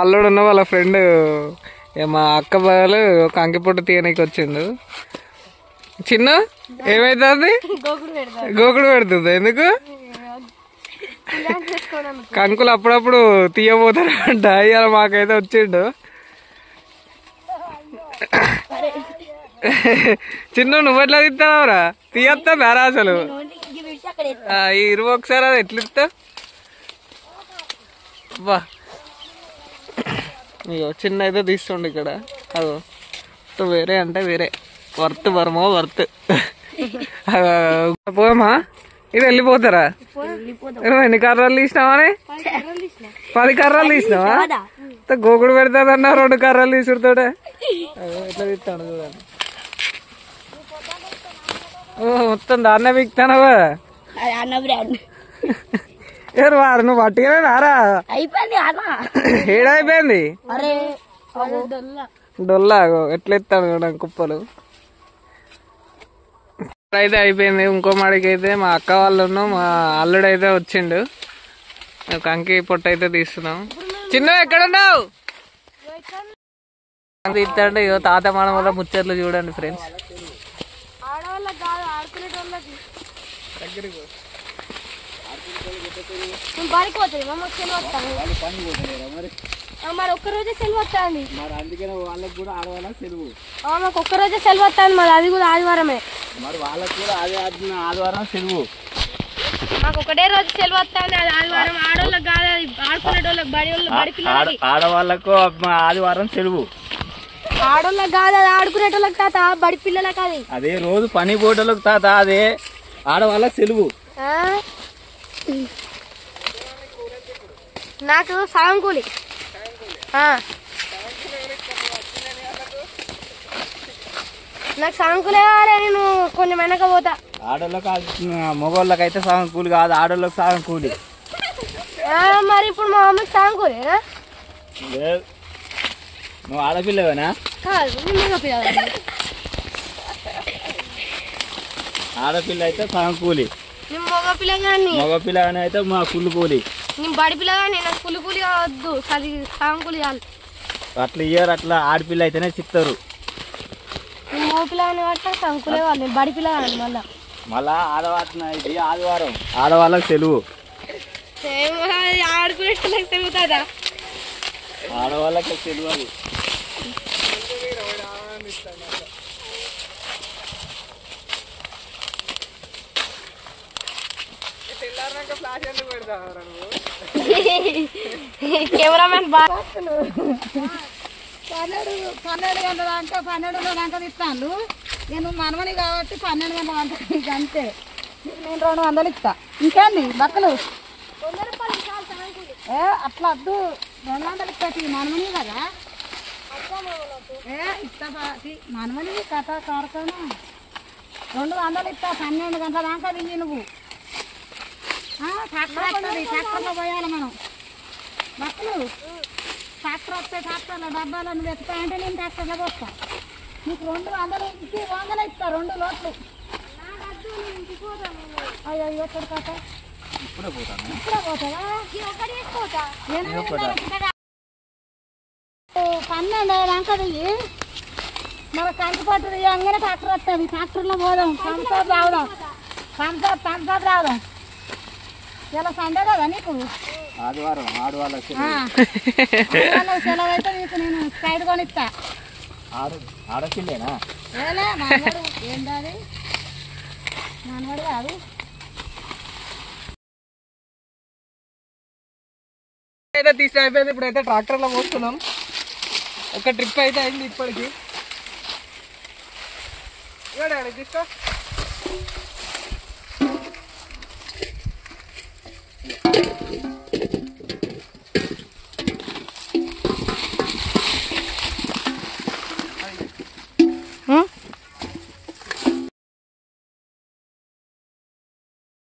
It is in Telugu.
అల్లుడు ఉన్న వాళ్ళ ఫ్రెండ్ మా అక్క బాలు కంకిపొట్టు తీయనికి వచ్చిండు. చిన్న ఏమైతుంది? గోకుడు పెడుతుంది. ఎందుకు? కంకులు అప్పుడప్పుడు తీయబోతారు అంట. ఇవాళ మాకైతే వచ్చిండు. చిన్న నువ్వు ఎట్లా తీస్తావురా? తీయస్తా బేరా అసలు ఈ ఇరువు ఒకసారి అది ఎట్లా ఇస్తా బా. ఇగో చిన్న అయితే తీస్తుండు ఇక్కడ. అదో వేరే అంటే వేరే వర్త్ వర్మో వర్త్ పోమా. ఇది వెళ్ళిపోతారా? ఎన్ని కర్రలు తీసినావని? 10 కర్రలు తీసినావా? గోకుడు పెడతాదన్నా 2 కర్రలు తీసుడుతోడే. ఎట్లా తీస్తాడు చూడండి. మొత్తం దాన్నే బిక్తానవా? ఎవరు వారు? నువ్వు పట్టుకునే రారా? ఏడైపోయింది డొల్లా. ఎట్లా ఎత్తాడు చూడండి కుప్పలు. అయితే అయిపోయింది. ఇంకో మాడికి అయితే మా అక్క వాళ్ళు మా అల్లుడు అయితే వచ్చిండు. కంకి పొట్టు అయితే తీస్తున్నాం. చిన్న ఎక్కడున్నావు? తీస్తాడు. ఇగో తాత మన వల్ల ముచ్చట్లు చూడండి ఫ్రెండ్స్. మరి ఒక్కరోజే సెలవు వస్తాండి. మరి అందుకనే వాళ్ళకి కూడా ఆడవాళ్ళకి సెలవు. మాకు ఒక్కరోజే సెలవు వస్తాను. మరి అది కూడా ఆదివారమే. మరి వాళ్ళకి కూడా ఆదివారం సెలవు. మాకు ఒకటే రోజు సెలవు వస్తాంది. అది ఆదివారం. ఆడవాళ్ళకి కాదు, ఆడుకునేటోళ్ళకి బడి పిల్లలకి. ఆడవాళ్ళకు ఆదివారం సెలవు. ఆడవాళ్ళకి కాదు, అది ఆడుకునేటోళ్ళకి తాత. బడి పిల్లలకి అది అదే రోజు పని పోటోళ్ళకి తాత. అదే ఆడవాళ్ళకి సెలవు. నాకు సగం కూలి. నాకు సగం కూలే కావాలి. నేను కొంచెం వెనక పోతా. ఆడోళ్ళకి మగవాళ్ళకి అయితే సగం కూలి కాదు, ఆడోళ్ళకి సగం కూలి. మరి ఇప్పుడు మా మమ్మీకి సగం కూలేనా? నువ్వు ఆడపిల్లవేనా? కాదు, మగపిల్ల. ఆడపిల్ల అయితే సగం కూలి. మగపిల్ల కానీ మగపిల్ల కానీ అయితే మా ఫుల్ కూలి. నేను బడి పిల్ల కానీ నాకు ఫుల్ కూలి వద్దు, సగం కూలి చాలు. అట్లా ఇయ్యారు. అట్లా ఆడపిల్ల అయితేనే చెప్తారు. మగపిల్ల కానీ కాబట్టి సగం కూలే వాళ్ళు. బడి పిల్ల కానీ మళ్ళా ఇది ఆదివారం ఆడవాళ్ళకి సెలవు. ఆడుకునే సెలవు కదా, ఆడవాళ్ళకి సెలవు. అది కెమెరామెన్ బాగా 12 గంటల దాకా 12 దాకా ఇస్తాను. నేను మనమని కాబట్టి 12 గంటల వంట అంతే. నేను 200 ఇస్తా. ఇంకేంది బట్టలు అట్లా వద్దు. 200 ఇస్తా. మనమని కదా ఇస్తా. మనమని కథ కారకాను 200 ఇస్తా. 12 గంటల దాకా తిని నువ్వు. ట్రాక్టర్లో పోయాలి మనం. బట్టలు ట్రాక్టర్ వస్తే ట్రాక్టర్లో డబ్బాలో నువ్వు ఎత్తుతాయంటే నేను ట్రాక్టర్లో పోస్తా. నీకు 200 ఇస్తా. 2 లోట్లు. అయ్యో ఎక్కడ కాక ఇప్పుడే పోతావా? 12 దాకా దిగి మన కంకిపట్టు దిగంగానే ట్రాక్టర్ వస్తుంది. ట్రాక్టర్లో పోదాం. థమ్స్అప్ రావదాం. థమ్స్అప్ రావదాం. ఇలా సండే కదా నీకు? ఆదివారం. ఆడవాళ్ళకి సెలవు అయితే నీకు నేను స్ప్రైట్ కొనిస్తా. ఆడపిల్లేనా? మనవాడు ఏంటది? మనవాడు కాదు. అయితే తీసి అయిపోయింది. ఇప్పుడైతే ట్రాక్టర్లో పోస్తున్నాం. ఒక ట్రిప్ అయితే అయింది ఇప్పటికి. తీసుకో.